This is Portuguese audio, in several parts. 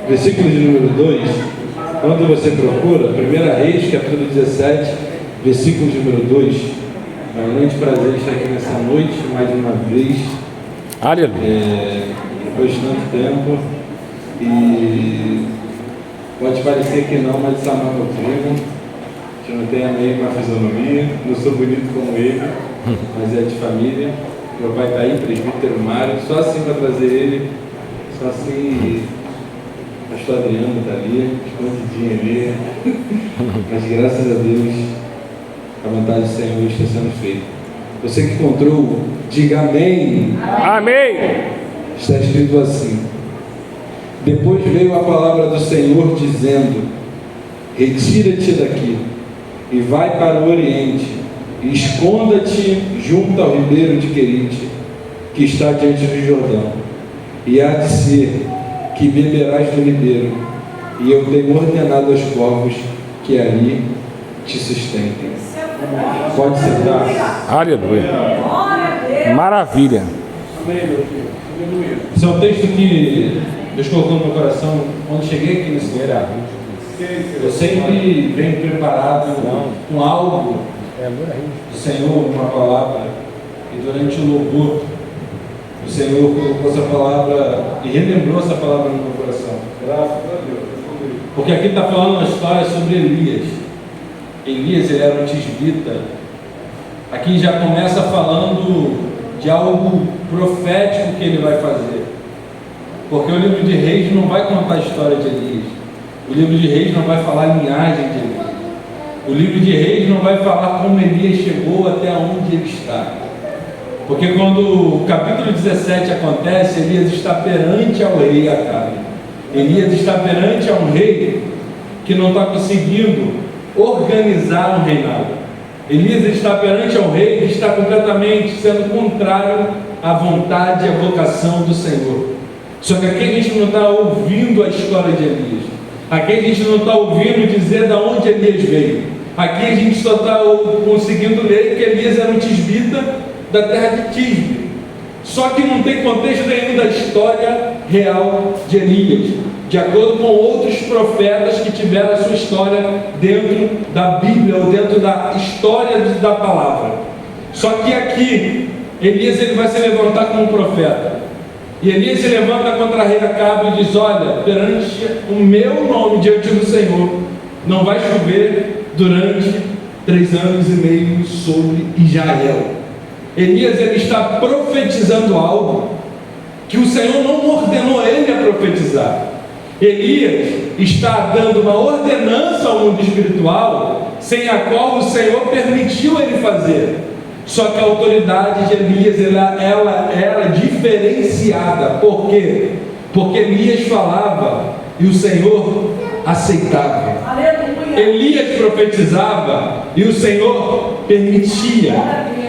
Versículo de número 2, quando você procura, 1 Reis, capítulo 17, versículo de número 2. É um grande prazer estar aqui nessa noite, mais uma vez. Aleluia. Depois de tanto tempo. E pode parecer que não, mas Samuel é meu primo. Eu não tenho a mesma fisionomia, não sou bonito como ele, mas é de família. Meu pai está aí, presbítero Mário, só assim para trazer ele, só assim. Pastor Adriano está ali, escondidinho ali. Mas graças a Deus, a vontade do Senhor está sendo feita. Você que encontrou, diga amém. Amém. Está escrito assim: depois veio a palavra do Senhor dizendo: retira-te daqui e vai para o Oriente, e esconda-te junto ao ribeiro de Querite, que está diante do Jordão. E há de ser que beberás do ribeiro, e eu tenho ordenado aos povos que ali te sustentem. Pode sentar. Aleluia. Maravilha. Esse é um texto que Deus colocou no meu coração quando cheguei aqui nesse lugar. Eu sempre venho preparado com algo do Senhor, uma palavra, e durante o louvor o Senhor colocou essa palavra e relembrou essa palavra no meu coração. Graças a Deus. Porque aqui está falando uma história sobre Elias. Elias, ele era um tisbita. Aqui já começa falando de algo profético que ele vai fazer. Porque o livro de Reis não vai contar a história de Elias. O livro de Reis não vai falar a linhagem de Elias. O livro de Reis não vai falar como Elias chegou até onde ele está. Porque quando o capítulo 17 acontece, Elias está perante ao rei Acabe. Elias está perante a um rei que não está conseguindo organizar um reinado. Elias está perante ao rei que está completamente sendo contrário à vontade e à vocação do Senhor. Só que aqui a gente não está ouvindo a história de Elias. Aqui a gente não está ouvindo dizer de onde Elias veio. Aqui a gente só está conseguindo ler que Elias era um tisbita da terra de Tisbe. Só que não tem contexto nenhum da história real de Elias, de acordo com outros profetas que tiveram a sua história dentro da Bíblia ou dentro da história da palavra. Só que aqui Elias ele vai se levantar como um profeta. E Elias se levanta contra rei Acabe e diz: olha, perante o meu nome diante do Senhor, não vai chover durante 3 anos e meio sobre Israel. Elias ele está profetizando algo que o Senhor não ordenou ele a profetizar. Elias está dando uma ordenança ao mundo espiritual sem a qual o Senhor permitiu ele fazer. Só que a autoridade de Elias ela era diferenciada. Por quê? Porque Elias falava e o Senhor aceitava. Elias profetizava e o Senhor permitia.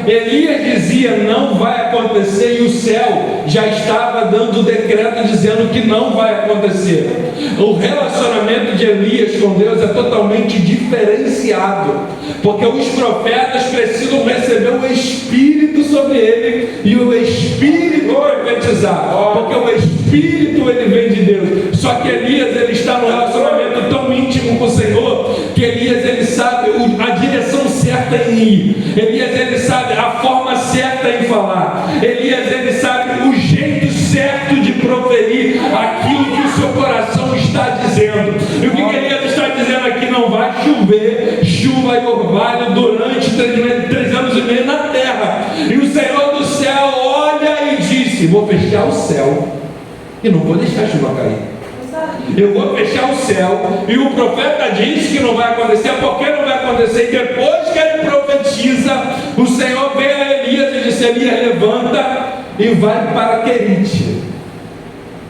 Elias dizia: não vai acontecer, e o céu já estava dando o decreto dizendo que não vai acontecer. O relacionamento de Elias com Deus é totalmente diferenciado, porque os profetas precisam receber o Espírito sobre ele e o Espírito profetizar, porque o Espírito ele vem de Deus. Só que Elias ele está num relacionamento tão íntimo com o Senhor que Elias ele sabe a direção certa em ir. Elias ele sabe a forma certa em falar. Elias ele sabe o jeito certo de proferir aquilo que o seu coração está dizendo. E o que Elias está dizendo aqui? Não vai chover chuva e orvalho durante 3 anos e meio na terra. E o Senhor do céu olha e disse: vou fechar o céu e não vou deixar a chuva cair. Eu vou fechar o céu. E o profeta disse que não vai acontecer. Porque não vai acontecer? E depois que ele profetiza, o Senhor veio a Elias e disse: Elias, levanta e vai para Querite.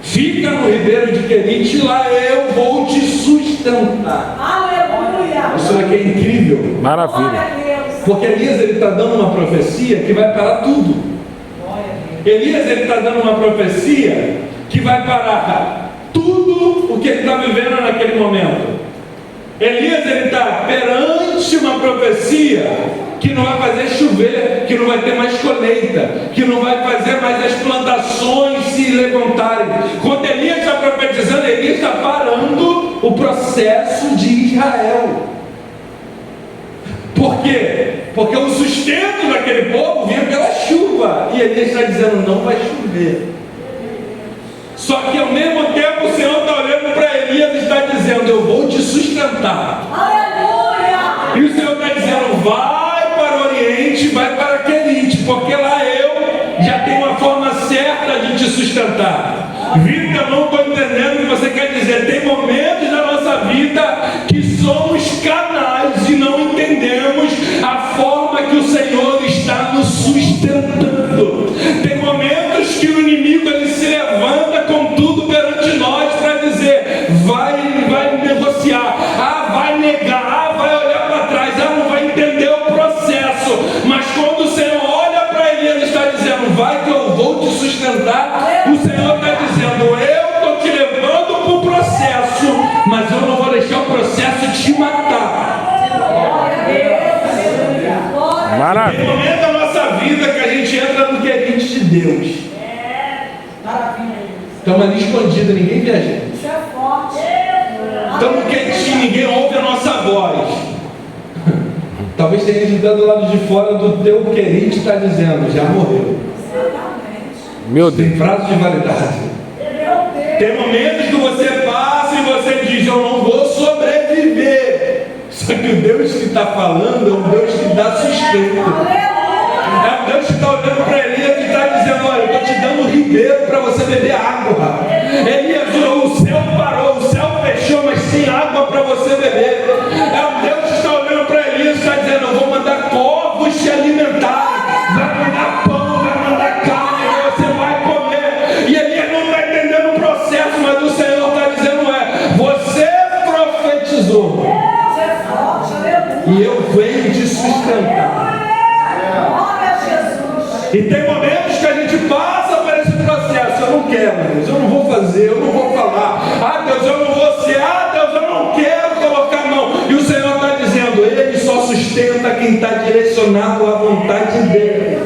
Fica no ribeiro de Querite, lá eu vou te sustentar. Aleluia! Isso aqui é incrível. Maravilha. Porque Elias ele está dando uma profecia que vai parar tudo. Elias ele está dando uma profecia que vai parar tudo o que ele está vivendo naquele momento. Elias ele está perante uma profecia que não vai fazer chover, que não vai ter mais colheita, que não vai fazer mais as plantações se levantarem. Quando Elias está profetizando, Elias está parando o processo de Israel. Por quê? Porque o sustento daquele povo vinha pela chuva, e Elias está dizendo, não vai chover. Só que ao mesmo tempo o Senhor está olhando para Elias e está dizendo, eu vou te sustentar. Aleluia! E o Senhor está dizendo, vai para o Oriente, vai para Querite, porque lá eu já tenho uma forma certa de te sustentar. Vitor, eu não estou entendendo o que você quer dizer. Tem momentos na nossa vida que somos canais e não entendemos a forma que o Senhor está nos sustentando. Tem momentos que o inimigo ele se levanta com tudo perante nós para dizer, vai negociar, vai negar, vai olhar para trás, não vai entender o processo. Mas quando o Senhor olha para ele, ele está dizendo, vai que eu vou te sustentar. O Senhor está dizendo, eu estou te levando para o processo, mas eu não vou deixar o processo te matar. Maravilha. Tem momento da nossa vida que a gente entra no querite de Deus. Estamos ali escondidos, ninguém vê a gente. Isso é forte. Estamos quietinhos, ninguém ouve a nossa voz. Talvez tenha gente do lado de fora do teu querite está dizendo, já morreu. Meu Deus. Tem prazo de validade. Tem momentos que você passa e você diz, eu não vou sobreviver. Só que o Deus que está falando é um Deus que dá sustento. É um Deus que está olhando para Elias e está dizendo, olha, eu estou te dando um ribeiro para você beber água. Elias, o céu parou, o céu fechou, mas tem água para você beber. É um Deus que está olhando para Elias e está dizendo, eu vou mandar corvos te alimentar, vai mandar pão, vai mandar carne, você vai comer. E Elias não está entendendo o processo, mas o Senhor está dizendo, você profetizou. E eu venho te sustentar. E tem momentos que a gente passa por esse processo. Eu não quero, Deus, eu não vou fazer, eu não vou falar. Deus, eu não vou ser. Deus, eu não quero colocar a mão. E o Senhor está dizendo, Ele só sustenta quem está direcionado à vontade dEle.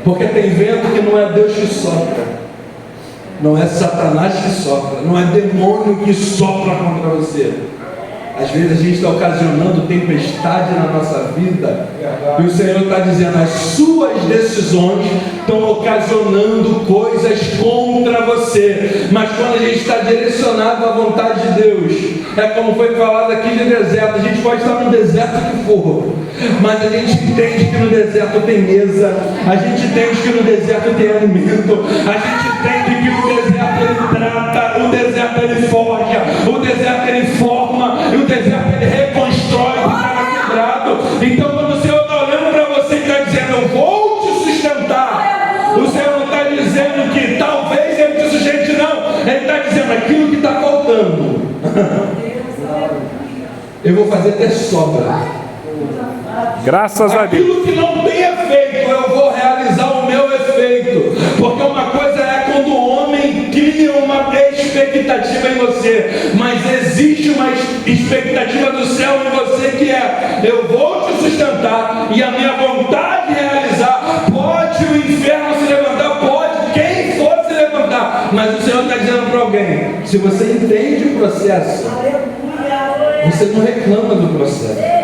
Porque tem vento que não é Deus que sopra. Não é Satanás que sopra. Não é demônio que sopra contra você. Às vezes a gente está ocasionando tempestade na nossa vida, e o Senhor está dizendo, as suas decisões estão ocasionando coisas contra você. Mas quando a gente está direcionado à vontade de Deus, é como foi falado aqui de deserto, a gente pode estar no deserto que for, mas a gente entende que no deserto tem mesa, a gente entende que no deserto tem alimento, a gente entende que no deserto ele trata, o deserto ele forja, o deserto ele forma, e o deserto ele reconstrói o que estava quebrado. Então quando o Senhor está olhando para você e está dizendo, eu vou te sustentar, o Senhor não está dizendo que talvez ele te sustente, não. Ele está dizendo aquilo que está faltando. Eu vou fazer até sobra. Graças a Deus. Aquilo que não tem efeito, eu vou realizar o meu efeito. Porque uma coisa é quando o homem cria uma expectativa em você, mas existe uma expectativa do céu em você que é, eu vou te sustentar e a minha vontade de realizar. Pode o inferno se levantar, pode quem for se levantar, mas o Senhor está dizendo para alguém, se você entende o processo, você não reclama do processo.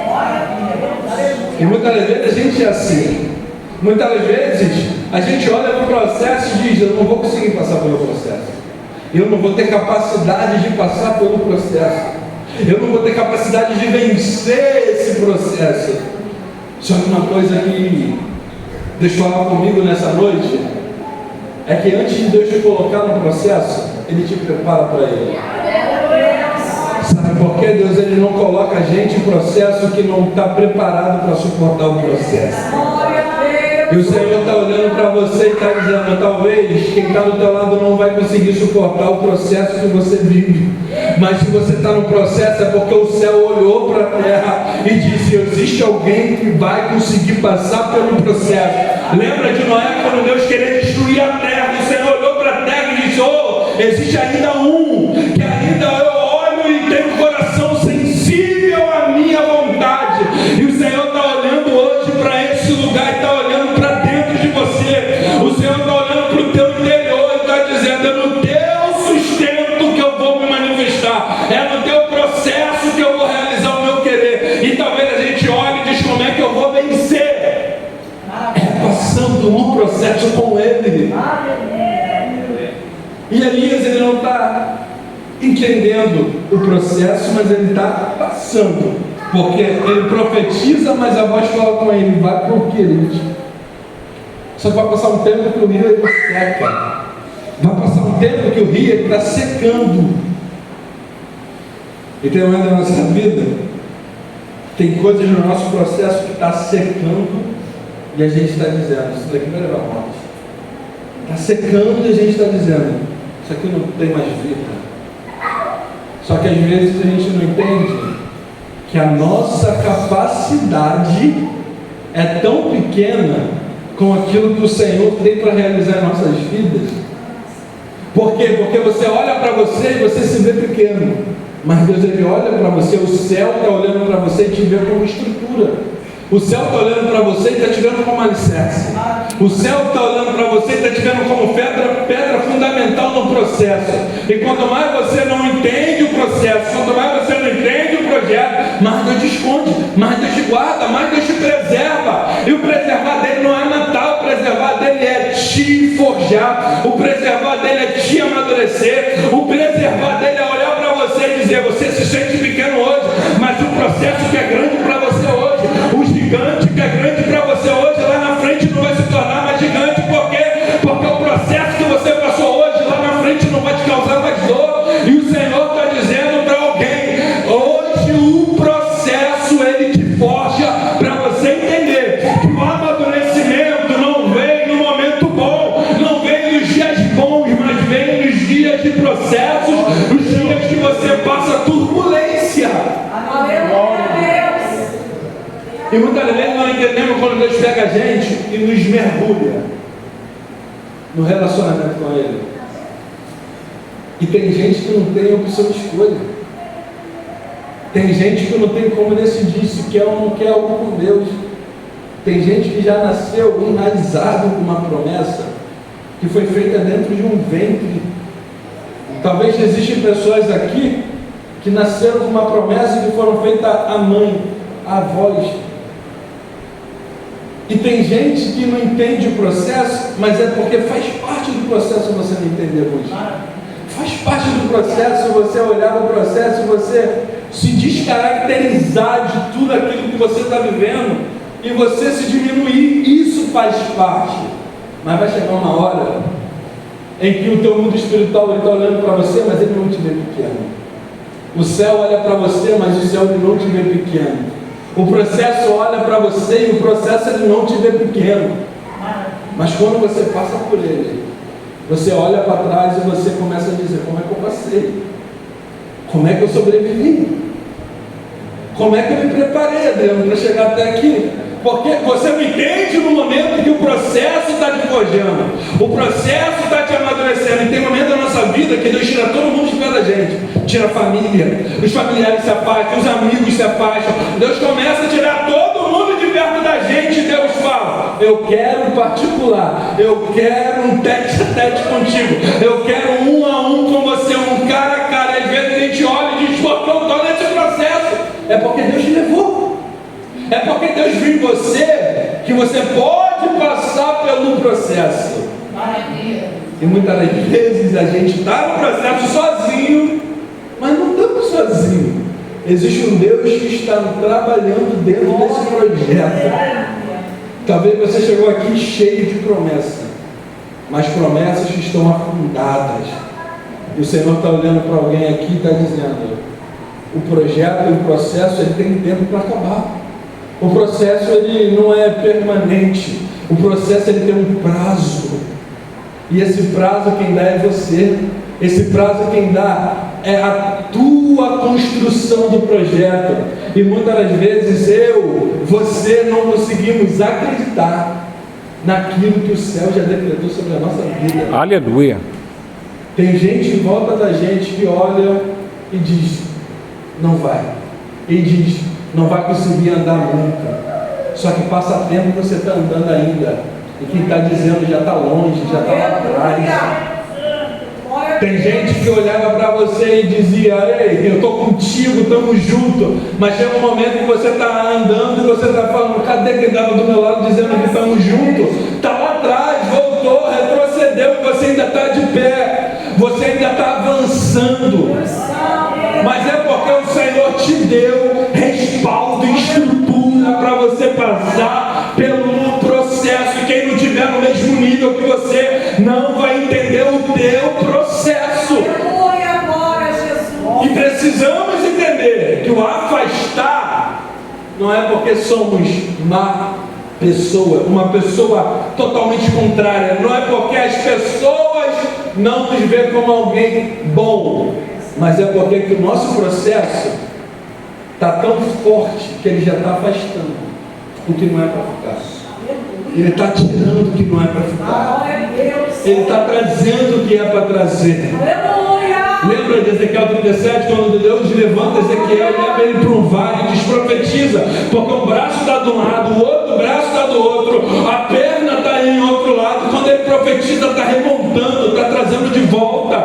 E muitas vezes a gente é assim. Muitas vezes a gente olha para o processo e diz, eu não vou conseguir passar pelo processo. Eu não vou ter capacidade de passar pelo processo. Eu não vou ter capacidade de vencer esse processo. Só que uma coisa que Deus fala comigo nessa noite é que antes de Deus te colocar no processo, Ele te prepara para ele. Sabe por que Deus ele não coloca a gente em processo que não está preparado para suportar o processo? E o Senhor está olhando para você e está dizendo, talvez quem está do teu lado não vai conseguir suportar o processo que você vive. Mas se você está no processo é porque o céu olhou para a terra e disse, existe alguém que vai conseguir passar pelo processo. Lembra de Noé quando Deus queria destruir a terra? O Senhor olhou para a terra e disse, existe ainda um que ainda eu olho e tenho um coração sensível à minha vontade. E o dizendo: é no teu sustento que eu vou me manifestar, é no teu processo que eu vou realizar o meu querer. E talvez a gente olhe e diz: como é que eu vou vencer? É passando um processo com Ele. E Elias, ele não está entendendo o processo, mas ele está passando, porque ele profetiza, mas a voz fala com ele: vai para o Querite. Só que vai passar um tempo que o rio ele seca, vai passar um tempo que o rio está secando. E tem uma da nossa vida, tem coisas no nosso processo que está secando, e a gente está dizendo: isso daqui vai levar a morte. Está secando e a gente está dizendo: isso aqui não tem mais vida. Só que às vezes a gente não entende que a nossa capacidade é tão pequena com aquilo que o Senhor tem para realizar em nossas vidas. Por quê? Porque você olha para você e você se vê pequeno, mas Deus, ele olha para você, o céu está olhando para você e te vê como estrutura. O céu está olhando para você e está te vendo como alicerce. O céu está olhando para você e está te vendo como pedra fundamental no processo. E quanto mais você não entende o processo, quanto mais você não entende o projeto, mais Deus te esconde, mais Deus te guarda, mais Deus te preserva. E o preservar dele não é matar, o preservar dele é te forjar, o preservar dele é te amadurecer, o preservar dele é olhar para você e dizer: você se sente pequeno hoje, mas o processo que é grande para você hoje, o gigante que é grande para você hoje, lá na frente não vai se tornar mais gigante. Por quê? Porque o processo que você passou hoje, lá na frente não vai te causar mais dor. E o Senhor está dizendo para alguém: hoje o processo ele te forja, para você entender que o amadurecimento não vem no momento bom, não vem nos dias bons, mas vem nos dias de processos, nos dias que você passa turbulência. E muitas vezes nós entendemos quando Deus pega a gente e nos mergulha no relacionamento com Ele. E tem gente que não tem opção de escolha. Tem gente que não tem como decidir se quer ou não quer algo com Deus. Tem gente que já nasceu enraizado com uma promessa que foi feita dentro de um ventre. Talvez existem pessoas aqui que nasceram com uma promessa que foram feitas à mãe, à avós. E tem gente que não entende o processo, mas é porque faz parte do processo você não entender hoje. Faz parte do processo você olhar para o processo e você se descaracterizar de tudo aquilo que você está vivendo e você se diminuir. Isso faz parte. Mas vai chegar uma hora em que o teu mundo espiritual está olhando para você, mas ele não te vê pequeno. O céu olha para você, mas o céu ele não te vê pequeno. O processo olha para você e o processo ele não te vê pequeno. Mas quando você passa por ele, você olha para trás e você começa a dizer: como é que eu passei? Como é que eu sobrevivi? Como é que eu me preparei, Adriano, para chegar até aqui? Porque você não entende no momento que o processo está te forjando, o processo está te amadurecendo. E tem momentos da nossa vida que Deus tira todo mundo de pé da gente, tira a família, os familiares se afastam, os amigos se afastam. Deus começa a tirar todo mundo de perto da gente. E Deus fala: eu quero um particular, eu quero um tete a tete contigo, eu quero um a um com você, um cara a cara. Às vezes a gente olha e diz: por que eu estou nesse processo? É porque Deus te levou. É porque Deus viu em você que você pode passar pelo processo. E muitas das vezes a gente está no processo sozinho, mas não estamos sozinhos. Existe um Deus que está trabalhando dentro desse projeto. Talvez você chegou aqui cheio de promessas, mas promessas que estão afundadas. E o Senhor está olhando para alguém aqui e está dizendo: o projeto e o processo ele tem tempo para acabar. O processo ele não é permanente. O processo ele tem um prazo. E esse prazo quem dá é você. Esse prazo quem dá é a tua construção do projeto. E muitas das vezes você não conseguimos acreditar naquilo que o céu já decretou sobre a nossa vida. Aleluia. Tem gente em volta da gente que olha e diz: não vai. E diz: não vai conseguir andar nunca. Só que passa tempo que você está andando ainda. E quem está dizendo já está longe, já está lá atrás. Tem gente que olhava para você e dizia: ei, eu estou contigo, estamos juntos. Mas chega um momento que você está andando e você está falando: cadê quem estava do meu lado dizendo que estamos juntos? Está lá atrás, voltou, retrocedeu e você ainda está de pé. Você ainda está avançando. Mas é porque o Senhor te deu respaldo, estrutura para você passar pelo processo. E quem não tiver no mesmo nível que você não vai entender o teu processo. E precisamos entender que o afastar não é porque somos má pessoa, uma pessoa totalmente contrária. Não é porque as pessoas não nos veem como alguém bom, mas é porque que o nosso processo está tão forte que ele já está afastando o que não é para ficar. Ele está tirando o que não é para ficar. Ele está trazendo o que é para trazer. Lembra de Ezequiel 37, quando Deus levanta Ezequiel e leva ele para um vale e diz: profetiza, porque um braço está de um lado, o outro braço está do outro, a perna está em outro lado. Quando ele profetiza, está remontando, está trazendo de volta.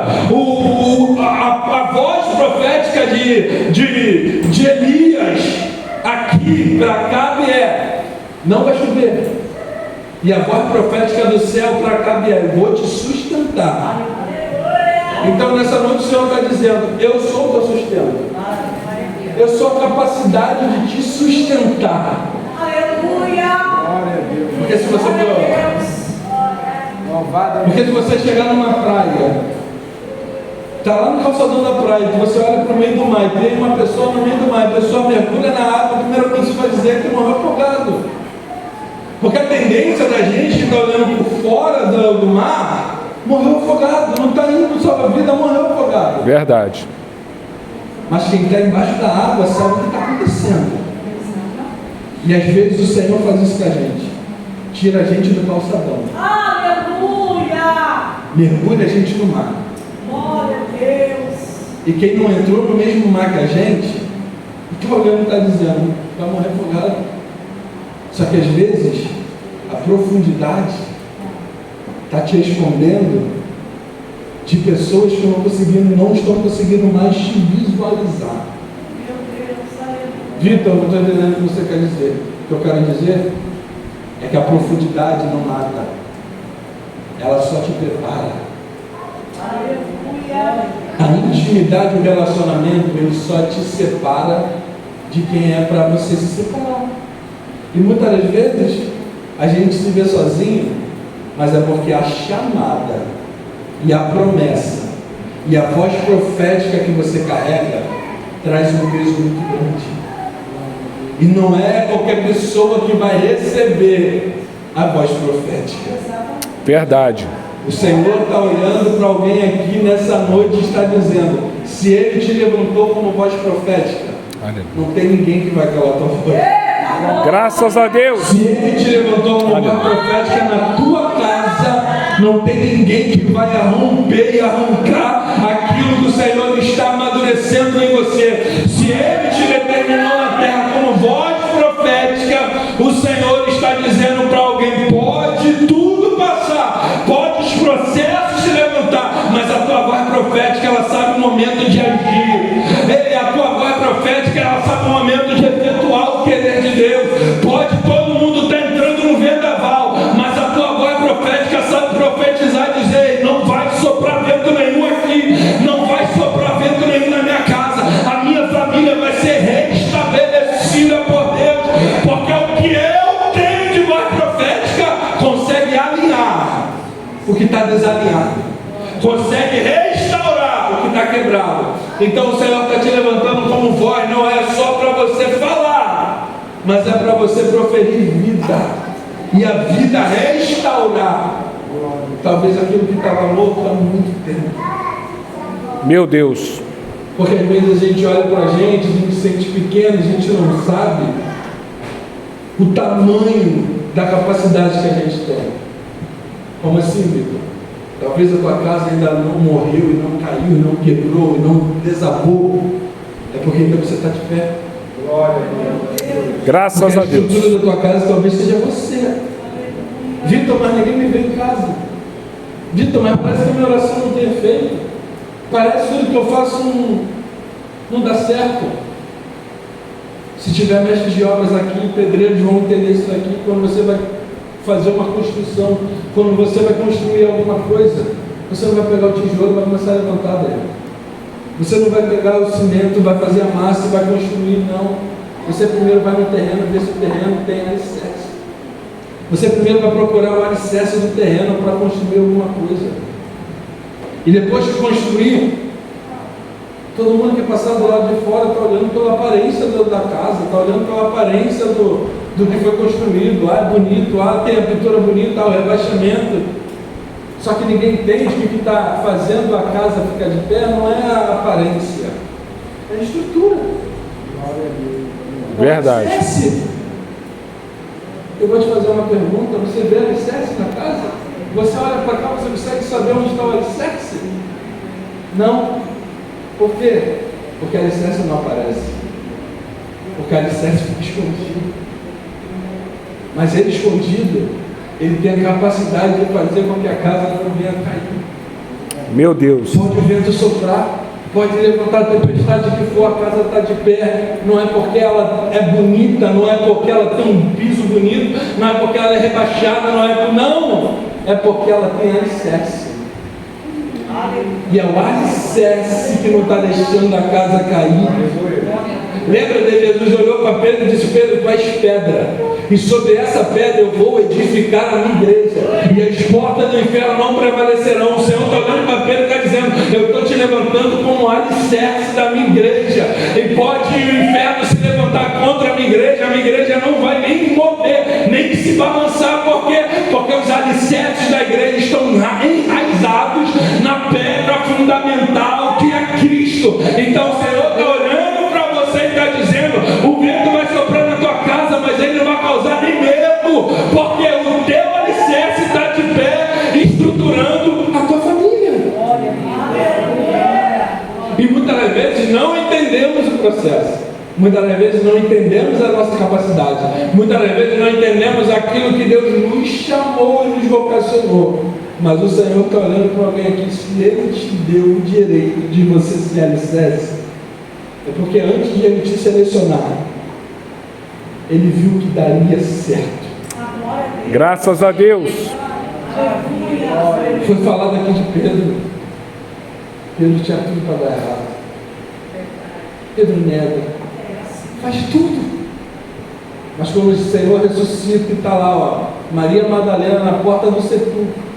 A voz profética de Elias aqui para Acabe é: não vai chover. E a voz profética do céu para Acabe é: eu vou te sustentar. Então nessa noite o Senhor está dizendo: eu sou o teu sustento. Eu sou a capacidade de te sustentar. Porque se você Porque se você chegar numa praia, está lá no calçadão da praia, que você olha para o meio do mar e tem uma pessoa no meio do mar, a pessoa mergulha na água, a primeira coisa que você vai dizer é que morreu afogado. Porque a tendência da gente que está olhando por fora do mar, morreu afogado, não está indo salva-vida, morreu afogado. Verdade. Mas quem está embaixo da água sabe o que está acontecendo. E às vezes o Senhor faz isso com a gente. Tira a gente do calçadão. Aleluia! Mergulha a gente no mar. Glória a Deus! E quem não entrou no mesmo mar que a gente, está olhando e está dizendo: vai morrer afogado. Só que às vezes a profundidade está te escondendo de pessoas que não estão conseguindo mais te visualizar. Meu Deus, aleluia! Vitor, não estou entendendo o que você quer dizer. O que eu quero dizer é que a profundidade não mata, ela só te prepara. Aleluia! A intimidade e o relacionamento, ele só te separa de quem é para você se separar. E muitas das vezes a gente se vê sozinho, mas é porque a chamada e a promessa e a voz profética que você carrega traz um peso muito grande. E não é qualquer pessoa que vai receber a voz profética. Verdade. O Senhor está olhando para alguém aqui nessa noite e está dizendo: se Ele te levantou como voz profética, não tem ninguém que vai calar tua voz. Graças a Deus. Se Ele te levantou como voz profética na tua casa, não tem ninguém que vai romper e arrancar aquilo que o Senhor está amadurecendo em você. Se Ele te determinou na terra como voz profética, o Senhor está dizendo para alguém: pode tudo passar, pode os processos se levantar, mas a tua voz profética, ela sabe o momento de agir. Ei, a tua voz profética, ela sabe o momento de efetuar o querer de Deus. Pode todo mundo estar entrando no vendaval, mas a tua voz profética sabe profetizar e dizer: não vai soprar vento nenhum aqui, não vai soprar vento nenhum na minha casa, a minha família vai ser restabelecida por Deus, porque o que eu tenho de voz profética consegue alinhar o que está desalinhado, consegue restaurar o que está quebrado. Então o Senhor está te levantando como voz, não é só para você falar, mas é para você proferir vida, e a vida restaurar talvez aquilo que estava morto há muito tempo. Meu Deus. Porque às vezes a gente olha para a gente se sente pequeno, a gente não sabe o tamanho da capacidade que a gente tem. Como assim, Vitor? Talvez a tua casa ainda não morreu, e não caiu, e não quebrou, e não desabou. É porque ainda você está de pé. Glória a Deus. Graças a Deus. A estrutura da tua casa talvez seja você. Vitor, mas ninguém me vê em casa. Vitor, mas parece que a minha oração não tem efeito. Parece que tudo que eu faço não dá certo. Se tiver mestres de obras aqui, pedreiros vão entender isso aqui. Quando você vai fazer uma construção, quando você vai construir alguma coisa, você não vai pegar o tijolo e vai começar a levantar dele. Você não vai pegar o cimento, vai fazer a massa e vai construir, não. Você primeiro vai no terreno, ver se o terreno tem alicerce. Você primeiro vai procurar o alicerce do terreno para construir alguma coisa. E depois de construir, todo mundo que passar do lado de fora está olhando pela aparência da casa, está olhando pela aparência do que foi construído. É bonito, tem a pintura bonita, o rebaixamento. Só que ninguém entende que o que está fazendo a casa ficar de pé não é a aparência, é a estrutura. Verdade. Alicerce. Eu vou te fazer uma pergunta: você vê alicerce na casa? Você olha para cá, você consegue saber onde está o alicerce? Não. Por quê? Porque a alicerce não aparece. Porque a alicerce fica escondido. Mas ele escondido, ele tem a capacidade de fazer com que a casa não venha cair. Meu Deus. Pode o vento soprar, pode levantar a tempestade que for, a casa está de pé. Não é porque ela é bonita, não é porque ela tem um piso bonito, não é porque ela é rebaixada, não, é porque ela tem alicerce. E é o alicerce que não está deixando a casa cair. Lembra de Jesus olhou para Pedro e disse: Pedro, tu és pedra, e sobre essa pedra eu vou edificar a minha igreja, e as portas do inferno não prevalecerão. O Senhor está olhando para Pedro e está dizendo: eu estou te levantando como alicerce da minha igreja, e pode o inferno se levantar contra a minha igreja não vai nem mover, nem se balançar. Por quê? Porque os alicerces da igreja estão enraizados na pedra fundamental que é Cristo. Então o Senhor está olhando para você e está dizendo: o vento vai soprar na tua casa, mas ele não vai causar nem medo, porque o teu alicerce está de pé, estruturando a tua família. E muitas das vezes não entendemos o processo. Muitas das vezes não entendemos a nossa capacidade. Muitas das vezes não entendemos aquilo que Deus nos chamou e nos vocacionou. Mas o Senhor está olhando para alguém aqui: se Ele te deu o direito de você ser alicerce, é porque antes de Ele te selecionar, Ele viu que daria certo. Graças a Deus. Foi falado aqui de Pedro. Pedro tinha tudo para dar errado. Pedro nega, faz tudo. Mas quando o Senhor ressuscita e está lá, Maria Madalena na porta do sepulcro,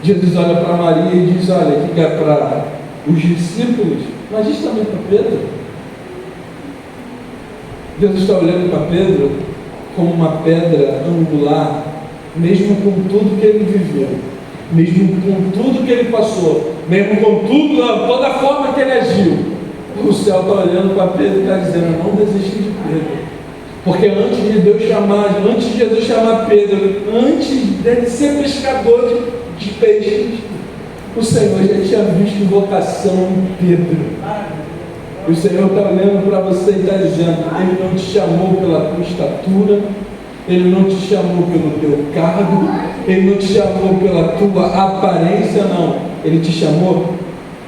Jesus olha para Maria e diz: olha, o que é para os discípulos, mas diz também para Pedro. Deus está olhando para Pedro como uma pedra angular, mesmo com tudo que ele viveu, mesmo com tudo que ele passou, mesmo com tudo, toda a forma que ele agiu. O céu está olhando para Pedro e está dizendo: não desiste de Pedro. Porque antes de Jesus chamar Pedro, antes dele ser pescador de peixes, o Senhor já tinha visto vocação em Pedro. E o Senhor está olhando para você e está dizendo: Ele não te chamou pela tua estatura, Ele não te chamou pelo teu cargo, Ele não te chamou pela tua aparência, não. Ele te chamou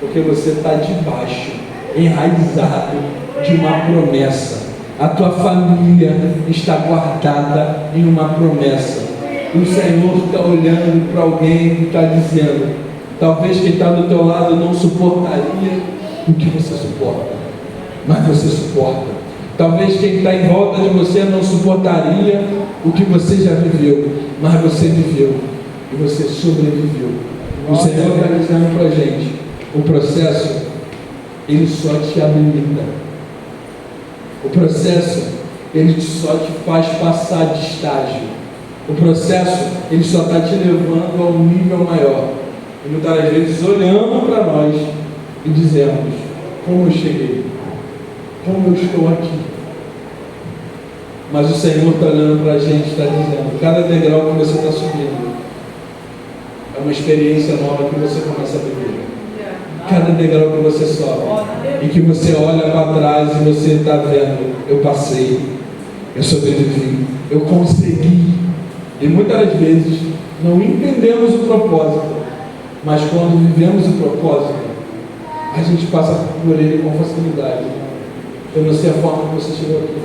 porque você está debaixo, enraizado de uma promessa. A tua família está guardada em uma promessa. O Senhor está olhando para alguém que está dizendo: talvez quem está do teu lado não suportaria o que você suporta, mas você suporta. Talvez quem está em volta de você não suportaria o que você já viveu, mas você viveu e você sobreviveu. O Senhor está dizendo para a gente: o processo, ele só te habilita. O processo, ele só te faz passar de estágio. O processo, ele só está te levando a um nível maior. E muitas vezes olhando para nós e dizemos: como eu cheguei, como eu estou aqui. Mas o Senhor está olhando para a gente e está dizendo: cada degrau que você está subindo é uma experiência nova que você começa a viver. Cada degrau que você sobe e que você olha para trás e você está vendo: eu passei, eu sobrevivi, eu consegui. E muitas vezes não entendemos o propósito, Mas quando vivemos o propósito, a gente passa por ele com facilidade. Eu não sei a forma que você chegou aqui.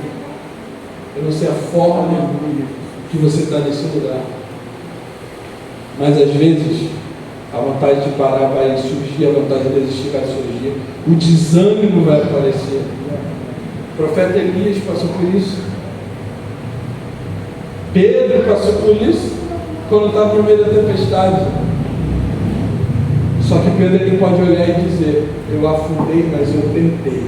Eu não sei a forma que você está nesse lugar. Mas às vezes, a vontade de parar vai surgir, a vontade de desistir vai surgir. O desânimo vai aparecer. O profeta Elias passou por isso. Pedro passou por isso quando estava no meio da tempestade. Só que Pedro ele pode olhar e dizer: eu afundei, mas eu tentei.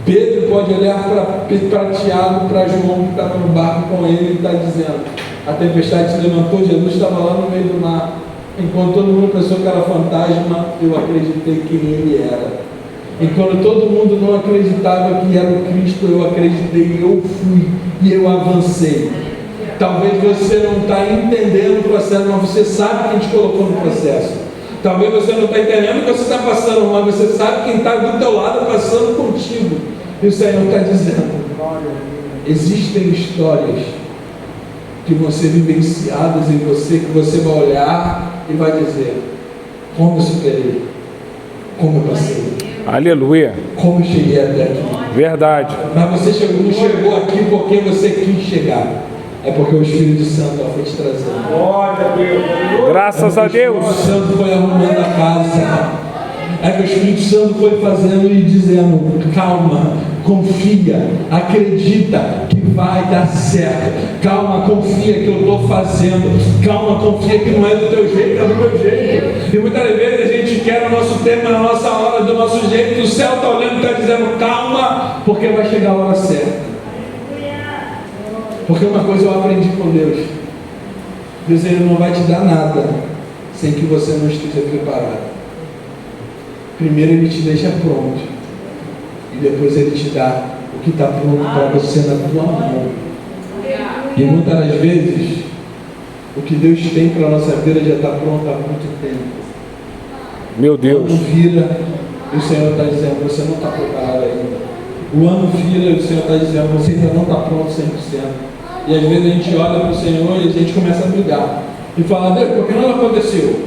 Pedro pode olhar para Tiago, para João que estava no barco com ele e está dizendo: a tempestade se levantou, Jesus estava lá no meio do mar. Enquanto todo mundo pensou que era fantasma, eu acreditei quem ele era. Enquanto todo mundo não acreditava que era o Cristo, eu acreditei, eu fui e eu avancei. Talvez você não está entendendo o processo, mas você sabe quem te colocou no processo. Talvez você não está entendendo o que você está passando, mas você sabe quem está do teu lado passando contigo. E o Senhor está dizendo: existem histórias que vão ser vivenciadas em você, que você vai olhar e vai dizer: como eu superei, como eu passei, Aleluia. como eu cheguei até aqui. Verdade. Mas você não chegou aqui porque você quis chegar, é porque o Espírito Santo foi te trazendo. Glória a Deus. Graças a Deus. O Espírito Santo foi arrumando a casa. É que o Espírito Santo foi fazendo e dizendo: calma, confia, acredita que vai dar certo. Calma, confia que eu estou fazendo. Calma, confia que não é do teu jeito, é do meu jeito. E muitas vezes a gente quer o nosso tempo, na nossa hora, do nosso jeito. O céu está olhando e está dizendo: calma, porque vai chegar a hora certa. Porque uma coisa eu aprendi com Deus: Deus ele não vai te dar nada sem que você não esteja preparado. Primeiro ele te deixa pronto, e depois ele te dá o que está pronto para você na tua mão. E muitas das vezes o que Deus tem para a nossa vida já está pronto há muito tempo. Meu Deus. O ano vira e o Senhor está dizendo: você não está preparado ainda. O ano vira e o Senhor está dizendo: você ainda não está pronto 100%. E às vezes a gente olha para o Senhor e a gente começa a brigar e fala: Deus, por que não aconteceu?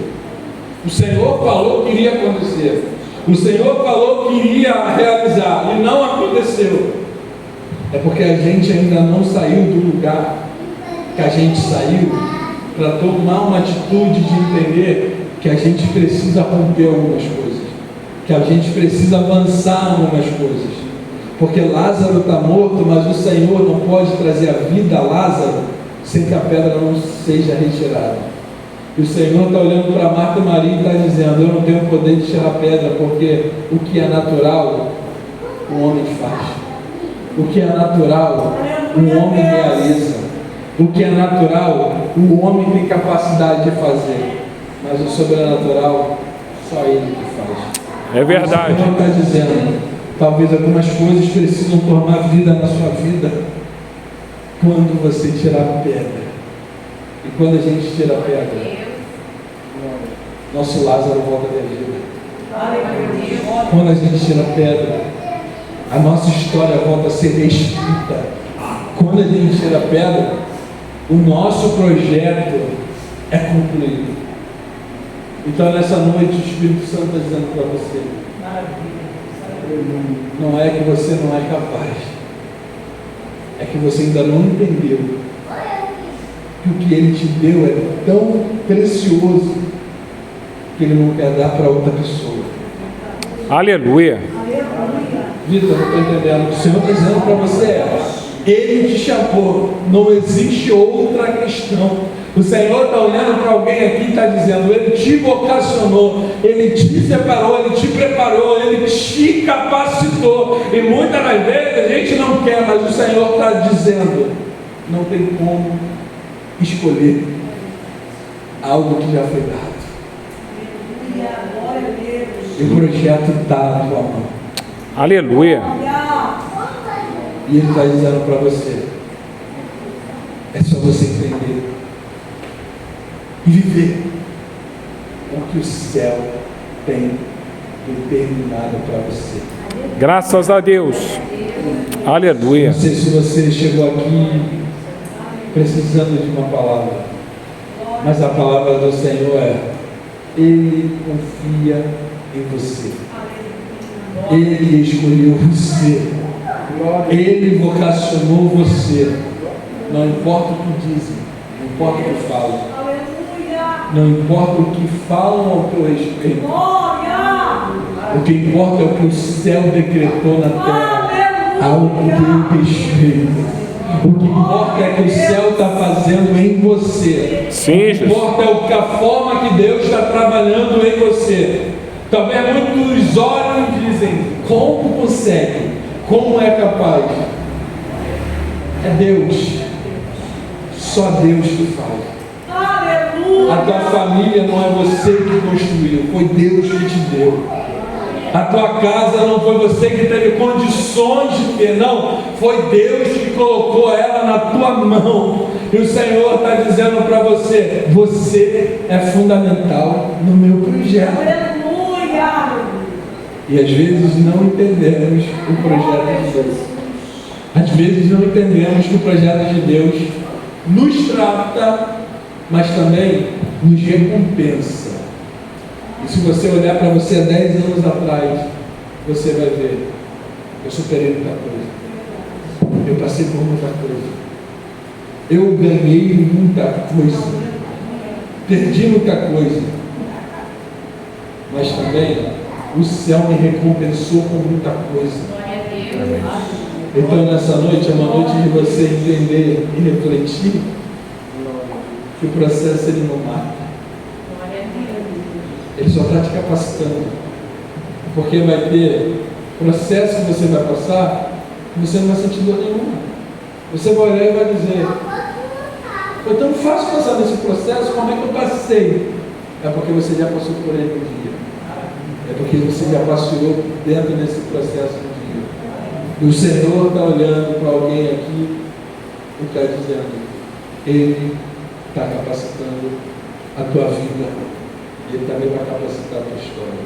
O Senhor falou que iria acontecer. O Senhor falou que iria realizar e não aconteceu. É porque a gente ainda não saiu do lugar que a gente saiu para tomar uma atitude de entender que a gente precisa romper algumas coisas, que a gente precisa avançar algumas coisas. Porque Lázaro está morto, mas o Senhor não pode trazer a vida a Lázaro sem que a pedra não seja retirada. E o Senhor está olhando para Marta e Maria e está dizendo: eu não tenho poder de tirar a pedra, porque o que é natural, o homem faz. O que é natural, o homem realiza. O que é natural, o homem tem capacidade de fazer. Mas o sobrenatural, só ele que faz. É verdade. O Senhor está dizendo: talvez algumas coisas precisam tomar vida na sua vida quando você tirar a pedra. E quando a gente tira a pedra, nosso Lázaro volta a ter vida. Quando a gente tira a pedra, a nossa história volta a ser reescrita. Quando a gente tira a pedra, o nosso projeto é concluído. Então nessa noite o Espírito Santo está dizendo para você: não é que você não é capaz, é que você ainda não entendeu que o que Ele te deu é tão precioso que Ele não quer dar para outra pessoa. Aleluia. Vitor, não estou entendendo. O Senhor está dizendo para você: Ele te chamou, não existe outra questão. O Senhor está olhando para alguém aqui e está dizendo: Ele te vocacionou, Ele te separou, Ele te preparou, Ele te capacitou. E muitas das vezes a gente não quer, mas o Senhor está dizendo: não tem como escolher algo que já foi dado. E o projeto está na tua mão. Aleluia. E Ele está dizendo para você: é só você entender e viver o que o céu tem determinado para você. Graças a Deus. Aleluia. Não sei se você chegou aqui precisando de uma palavra, mas a palavra do Senhor é: Ele confia em você. Ele escolheu você. Ele vocacionou você. Não importa o que dizem, não importa o que falam, não importa o que falam ao teu respeito. O que importa é o que o céu decretou na terra ao teu respeito. O que importa é que o céu está fazendo em você. Sim, o que importa é a forma que Deus está trabalhando em você. Talvez muitos olham e dizem: como consegue? Como é capaz? É Deus. Só Deus que faz. Aleluia! A tua família não é você que construiu, foi Deus que te deu. A tua casa não foi você que teve condições de ter, não. Foi Deus que colocou ela na tua mão. E o Senhor está dizendo para você: você é fundamental no meu projeto. Aleluia! E às vezes não entendemos o projeto de Deus. Às vezes não entendemos que o projeto de Deus nos trata, mas também nos recompensa. E se você olhar para você há 10 anos atrás, você vai ver: eu superei muita coisa, eu passei por muita coisa, eu ganhei muita coisa, perdi muita coisa, mas também o céu me recompensou com muita coisa. Então nessa noite é uma noite de você entender e refletir que o processo ele não mata. Ele só está te capacitando. Porque vai ter processo que você vai passar que você não vai sentir dor nenhuma. Você vai olhar e vai dizer: foi tão fácil passar nesse processo, como é que eu passei? É porque você já passou por ele um dia. É porque você já passeou dentro desse processo um dia. E o Senhor está olhando para alguém aqui e está dizendo: Ele está capacitando a tua vida. Ele também vai capacitar a tua história.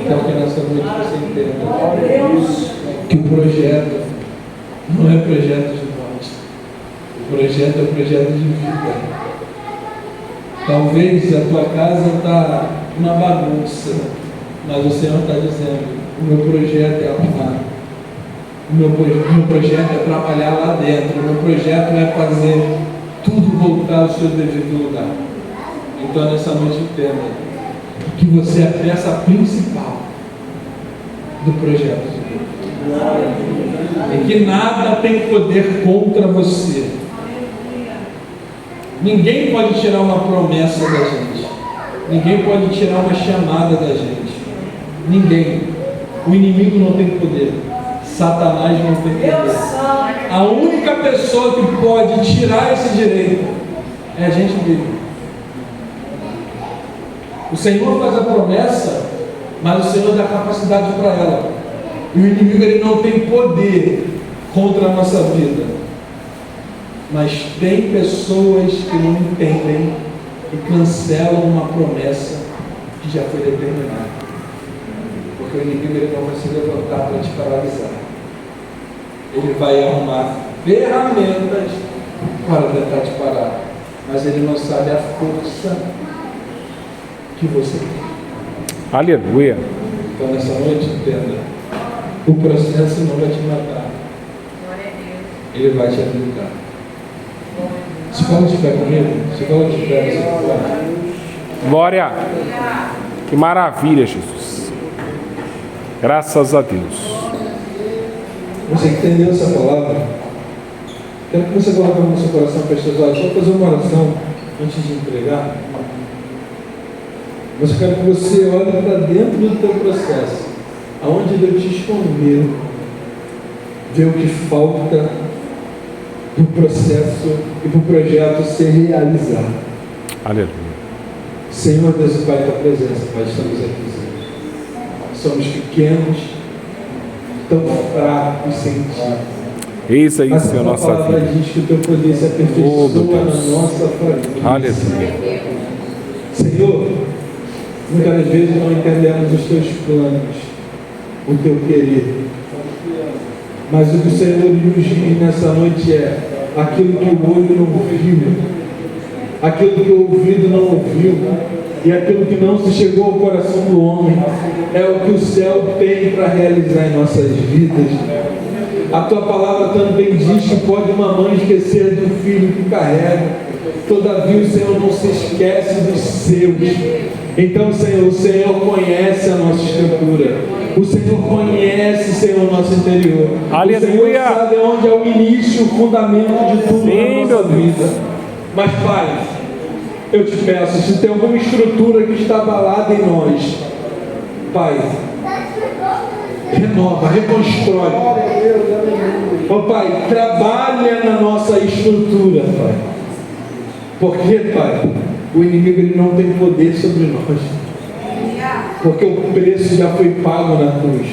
Então que nessa noite você entenda que o projeto não é projeto de morte. O projeto é projeto de vida. Talvez a tua casa está uma bagunça, mas o Senhor está dizendo: o meu projeto é arrumar. O meu projeto é trabalhar lá dentro. O meu projeto é fazer tudo voltar ao seu devido lugar. Então nessa noite entenda que você é a peça principal do projeto de Deus. E que nada tem poder contra você. Ninguém pode tirar uma promessa da gente. Ninguém pode tirar uma chamada da gente. Ninguém. O inimigo não tem poder. Satanás não tem poder. A única pessoa que pode tirar esse direito é a gente mesmo. O Senhor faz a promessa, mas o Senhor dá capacidade para ela. E o inimigo ele não tem poder contra a nossa vida. Mas tem pessoas que não entendem e cancelam uma promessa que já foi determinada. Porque o inimigo ele não vai se levantar para te paralisar. Ele vai arrumar ferramentas para tentar te parar. Mas ele não sabe a força que você tem. Aleluia. Então nessa noite entenda: o processo não vai te matar. Ele vai te habilitar. Se coloca de pé comigo, se coloca de pé, você pode. Glória. Que maravilha, Jesus. Graças a Deus. Você entendeu essa palavra? Quero que você coloque no seu coração, feche os olhos. Vou fazer uma oração antes de entregar. Mas eu quero que você olhe para dentro do teu processo, aonde Deus te escondeu, vê o que falta para o processo e para o projeto ser realizado. Aleluia. Senhor Deus e Pai, tua presença, Pai, estamos aqui, Senhor. Somos pequenos, tão fracos sem ti. Eis aí, Mas Senhor, a nossa palavra vida. diz que o teu poder se aperfeiçoa na nossa família. Aleluia. Senhor, muitas das vezes não entendemos os teus planos, o teu querer. Mas o que o Senhor nos diz nessa noite é aquilo que o olho não viu, aquilo que o ouvido não ouviu E aquilo que não se chegou ao coração do homem é o que o céu tem para realizar em nossas vidas. A tua palavra também diz que pode uma mãe esquecer do filho que carrega. Todavia o Senhor não se esquece dos seus. Então, Senhor, o Senhor conhece a nossa estrutura. O Senhor conhece, Senhor, o nosso interior. Aleluia. O Senhor sabe onde é o início, o fundamento de tudo na nossa vida. Mas, Pai, eu te peço, se tem alguma estrutura que está abalada em nós, Pai, renova, reconstrói. Oh, Pai, trabalha na nossa estrutura, Pai. Porque, Pai, o inimigo ele não tem poder sobre nós. Porque o preço já foi pago na cruz.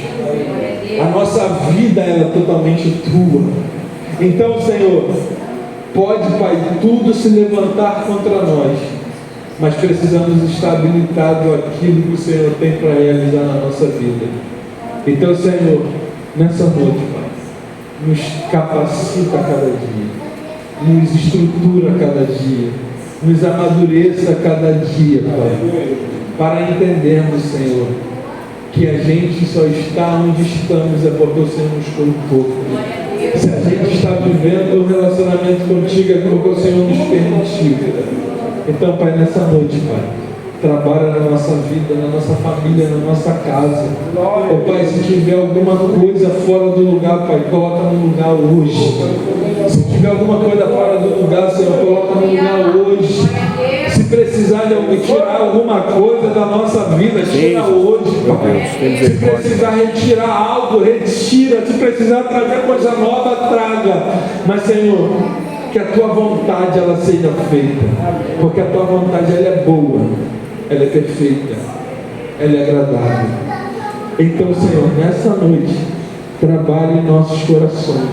A nossa vida ela é totalmente tua. Então, Senhor, pode, Pai, tudo se levantar contra nós, mas precisamos estar habilitados àquilo que o Senhor tem para realizar na nossa vida. Então, Senhor, nessa noite, Pai, nos capacita a cada dia, nos estrutura a cada dia, nos amadureça a cada dia, Pai, para entendermos, Senhor, que a gente só está onde estamos é porque o Senhor nos colocou. Se a gente está vivendo um relacionamento contigo é porque o Senhor nos permitiu. Então, Pai, nessa noite, Pai, trabalha na nossa vida, na nossa família, na nossa casa. Oh, Pai, se tiver alguma coisa fora do lugar, Pai, coloca no lugar hoje. Se tiver alguma coisa fora do lugar, Senhor, coloca no lugar hoje. Se precisar de alguém tirar alguma coisa da nossa vida, tira hoje, Pai. Se precisar retirar algo, retira. Se precisar trazer coisa nova, traga. Mas, Senhor, que a tua vontade ela seja feita, porque a tua vontade ela é boa, ela é perfeita, ela é agradável. Então, Senhor, nessa noite, trabalhe em nossos corações,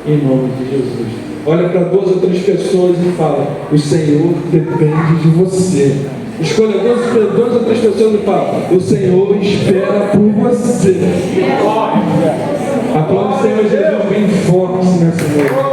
em nome de Jesus. Olha para 2 ou 3 pessoas e fala: o Senhor depende de você. Escolha 2 ou 3 pessoas e fala: o Senhor espera por você. Aplaude o Senhor Jesus bem forte nessa noite.